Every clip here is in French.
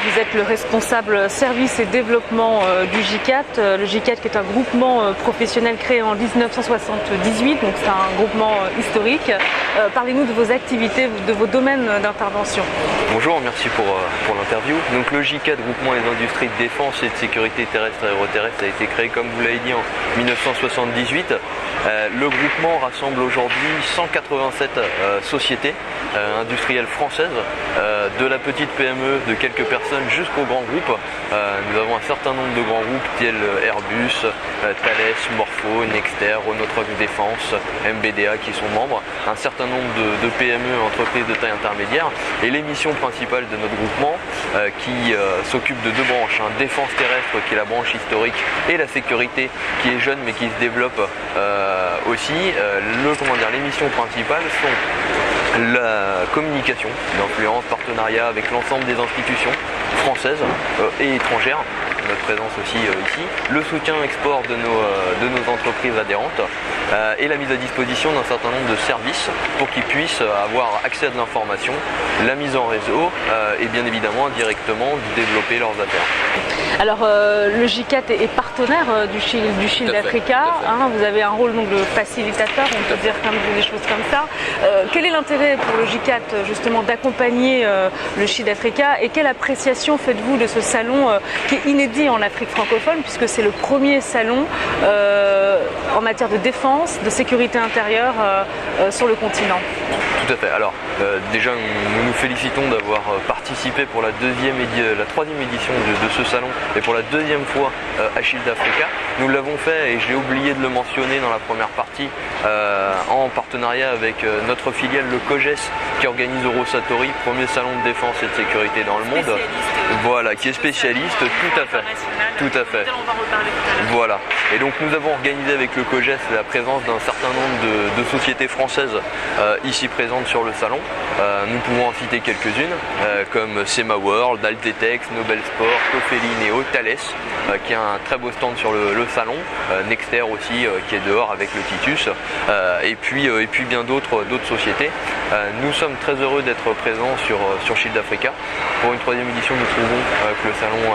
vous êtes le responsable service et développement du GICAT. Le GICAT qui est un groupement professionnel créé en 1978, donc c'est un groupement historique. Parlez-nous de vos activités, de vos domaines d'intervention. Bonjour, merci pour l'interview. Donc le GICAT, Groupement des industries de défense et de sécurité terrestre et aéroterrestre, a été créé, comme vous l'avez dit, en 1978. Le groupement rassemble aujourd'hui 187 sociétés industrielles françaises, de la petite PME de quelques personnes jusqu'aux grands groupes. Nous avons un certain nombre de grands groupes tels Airbus, Thales, Morpho, Nexter, Renault Trucks Défense, MBDA qui sont membres, un certain nombre de PME, entreprises de taille intermédiaire, et les missions principales de notre groupement qui s'occupe de deux branches, défense terrestre qui est la branche historique et la sécurité qui est jeune mais qui se développe aussi. Les missions principales sont la communication d'influence, partenariat avec l'ensemble des institutions françaises et étrangères, notre présence aussi ici, le soutien export de nos entreprises adhérentes et la mise à disposition d'un certain nombre de services pour qu'ils puissent avoir accès à de l'information, la mise en réseau et bien évidemment indirectement développer leurs affaires. Alors le GICAT est partenaire du Shield Africa, vous avez un rôle donc, de facilitateur, on peut dire des choses comme ça. Quel est l'intérêt pour le GICAT justement d'accompagner le Shield Africa et quelle appréciation faites-vous de ce salon qui est inédit en Afrique francophone puisque c'est le premier salon en matière de défense, de sécurité intérieure sur le continent? Tout à fait. Alors déjà nous nous félicitons d'avoir participé pour la troisième édition de ce salon et pour la deuxième fois à Shield Africa. Nous l'avons fait et j'ai oublié de le mentionner dans la première partie en partenariat avec notre filiale le COGES qui organise Eurosatori, premier salon de défense et de sécurité dans le monde. Voilà, qui est spécialiste, tout à fait. Tout à fait. On va reparler tout à l'heure. Voilà. Et donc nous avons organisé avec le COGES la présence d'un certain nombre de sociétés françaises ici présentes sur le salon. Nous pouvons en citer quelques-unes comme SemaWorld, Altetex, Nobel Sport, Cofeli, Neo, Thales qui a un très beau stand sur le salon, Nexter aussi qui est dehors avec le Titus et puis bien d'autres sociétés. Nous sommes très heureux d'être présents sur Shield Africa. Pour une troisième édition, nous trouvons que le salon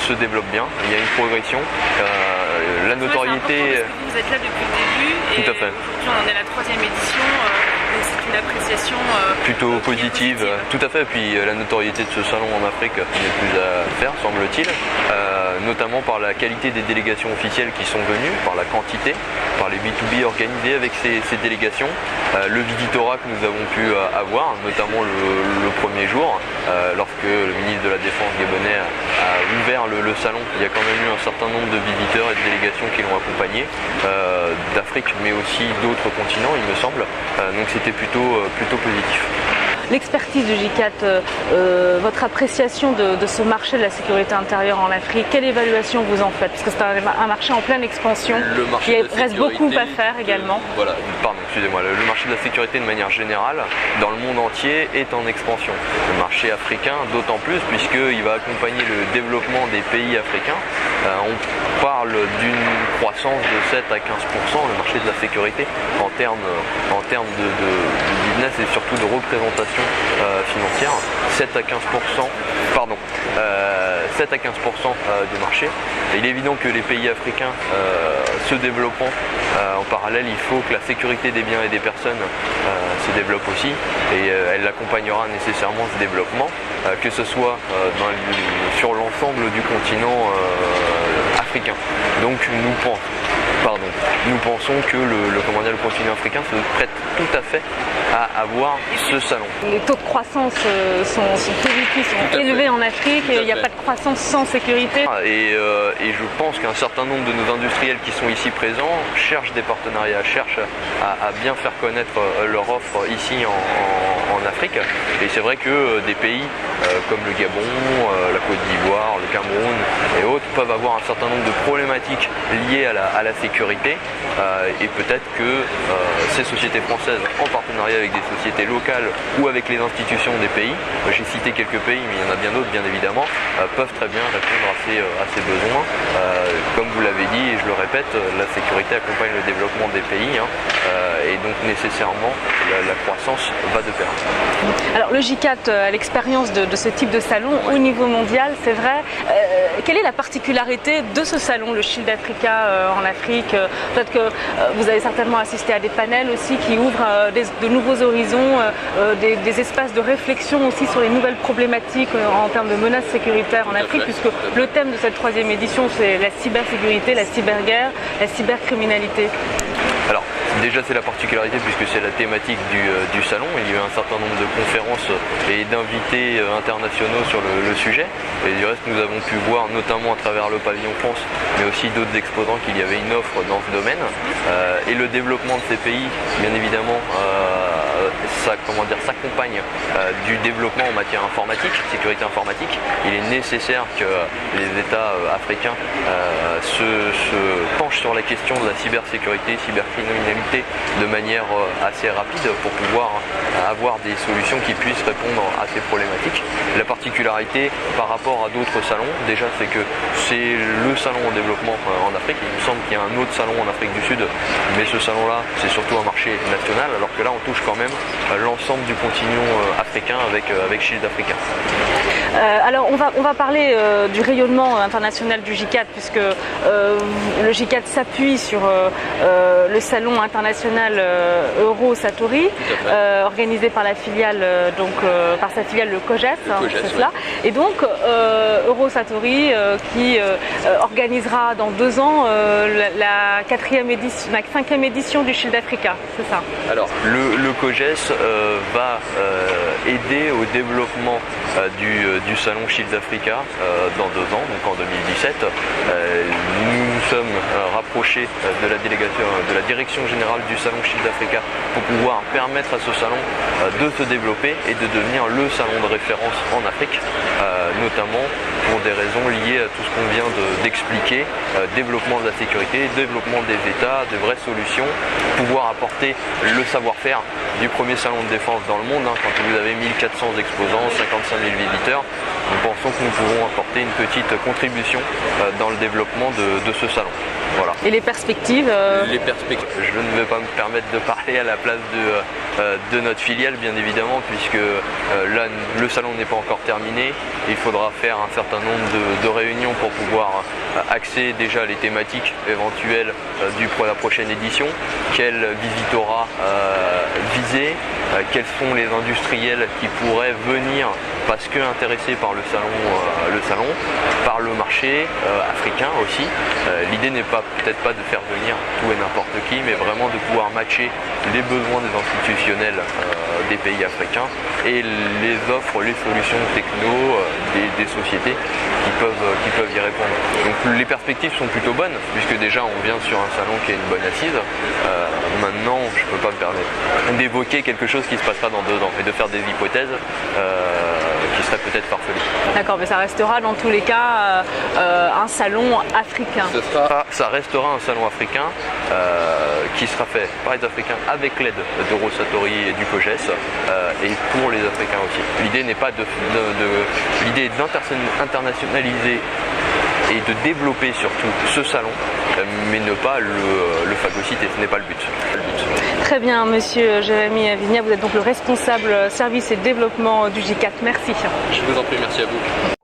se développe bien, il y a une progression. La notoriété. Vous êtes là depuis le début et tout à fait. Aujourd'hui on en est à la troisième édition, donc c'est une appréciation plutôt positive. Tout à fait, puis la notoriété de ce salon en Afrique n'est plus à faire, semble-t-il, notamment par la qualité des délégations officielles qui sont venues, par la quantité, par les B2B organisés avec ces délégations, le visitorat que nous avons pu avoir, notamment le premier jour, lorsque le ministre de la Défense gabonais a ouvert le salon. Il y a quand même eu un certain nombre de visiteurs et de délégations qui l'ont accompagné, d'Afrique mais aussi d'autres continents il me semble, donc c'était plutôt positif. L'expertise du GICAT, votre appréciation de ce marché de la sécurité intérieure en Afrique, quelle évaluation vous en faites? Parce que c'est un marché en pleine expansion, il reste beaucoup à faire également. Le marché de la sécurité de manière générale, dans le monde entier, est en expansion. Le marché africain, d'autant plus, puisqu'il va accompagner le développement des pays africains. On parle d'une croissance de 7 à 15%, le marché de la sécurité, en termes de business et surtout de représentation financière, 7 à 15% du marché. Et il est évident que les pays africains se développant en parallèle, il faut que la sécurité des biens et des personnes se développe aussi et elle accompagnera nécessairement ce développement, que ce soit sur l'ensemble du continent africain. Donc nous pensons que le continent africain se prête tout à fait à avoir ce salon. Les taux de croissance sont positifs, sont élevés en Afrique et il n'y a pas de croissance sans sécurité. Et je pense qu'un certain nombre de nos industriels qui sont ici présents cherchent des partenariats, cherchent à bien faire connaître leur offre ici en Afrique. Et c'est vrai que des pays comme le Gabon, la Côte d'Ivoire, le Cameroun et autres peuvent avoir un certain nombre de problématiques liées à la sécurité et peut-être que ces sociétés françaises, en partenariat avec des sociétés locales ou avec les institutions des pays, j'ai cité quelques pays mais il y en a bien d'autres bien évidemment, peuvent très bien répondre à ces besoins. Comme vous l'avez dit et je le répète, la sécurité accompagne le développement des pays et donc nécessairement la croissance va de pair. Alors le GICAT a l'expérience de ce type de salon au niveau mondial, c'est vrai. Quelle est la particularité de ce salon, le Shield Africa en Afrique? Peut-être que vous avez certainement assisté à des panels aussi qui ouvrent de nouveaux horizons, des espaces de réflexion aussi sur les nouvelles problématiques en termes de menaces sécuritaires en Afrique, puisque le thème de cette 3e édition c'est la cybersécurité, la cyberguerre, la cybercriminalité. Alors déjà c'est la particularité puisque c'est la thématique du salon, il y a eu un certain nombre de conférences et d'invités internationaux sur le sujet et du reste nous avons pu voir notamment à travers le pavillon France mais aussi d'autres exposants qu'il y avait une offre dans ce domaine et le développement de ces pays bien évidemment s'accompagne du développement en matière informatique, sécurité informatique. Il est nécessaire que les États africains se penchent sur la question de la cybersécurité, cybercriminalité de manière assez rapide pour pouvoir avoir des solutions qui puissent répondre à ces problématiques. La particularité par rapport à d'autres salons, déjà c'est que c'est le salon au développement en Afrique. Il me semble qu'il y a un autre salon en Afrique du Sud, mais ce salon-là c'est surtout un marché national, alors que là on touche quand même l'ensemble du continent africain avec Shield Africa. Alors on va parler du rayonnement international du GICAT puisque le GICAT s'appuie sur le salon international Eurosatori organisé par la filiale par sa filiale le COGES, c'est cela. Et donc Eurosatori qui organisera dans 2 ans la 5e édition du Shield Africa, c'est ça? Alors le COGES va aider au développement du salon Shield Africa dans 2 ans, donc en 2017. Nous sommes rapprochés de la direction générale du salon Shield Africa pour pouvoir permettre à ce salon de se développer et de devenir le salon de référence en Afrique, notamment pour des raisons liées à tout ce qu'on vient d'expliquer, développement de la sécurité, développement des États, de vraies solutions, pouvoir apporter le savoir-faire du premier salon de défense dans le monde. Quand vous avez 1400 exposants, 55 000 visiteurs, nous pensons que nous pouvons apporter une petite contribution dans le développement de ce salon. Voilà. Et les perspectives Les perspectives. Je ne vais pas me permettre de parler à la place de notre filiale, bien évidemment, puisque là, le salon n'est pas encore terminé. Il faudra faire un certain nombre de réunions pour pouvoir axer déjà les thématiques éventuelles de la prochaine édition. Quel visitorat viser, quels sont les industriels qui pourraient venir parce que intéressés par le salon, par le marché africain aussi. L'idée n'est peut-être pas de faire venir tout et n'importe qui, mais vraiment de pouvoir matcher les besoins des institutionnels des pays africains et les offres, les solutions techno des sociétés qui peuvent y répondre. Donc les perspectives sont plutôt bonnes, puisque déjà on vient sur un salon qui a une bonne assise. Maintenant, je ne peux pas me permettre d'évoquer quelque chose qui se passera dans 2 ans et de faire des hypothèses qui seraient peut-être farfelues. D'accord, mais ça restera dans tous les cas un salon africain. Ça restera un salon africain qui sera fait par les Africains avec l'aide d'Eurosatori et du COGES et pour les Africains aussi. L'idée n'est pas l'idée est d'internationaliser et de développer surtout ce salon, mais ne pas le phagocyter, ce n'est pas le but. Très bien, monsieur Jérémy Vigna, vous êtes donc le responsable service et développement du GICAT. Merci. Je vous en prie, merci à vous.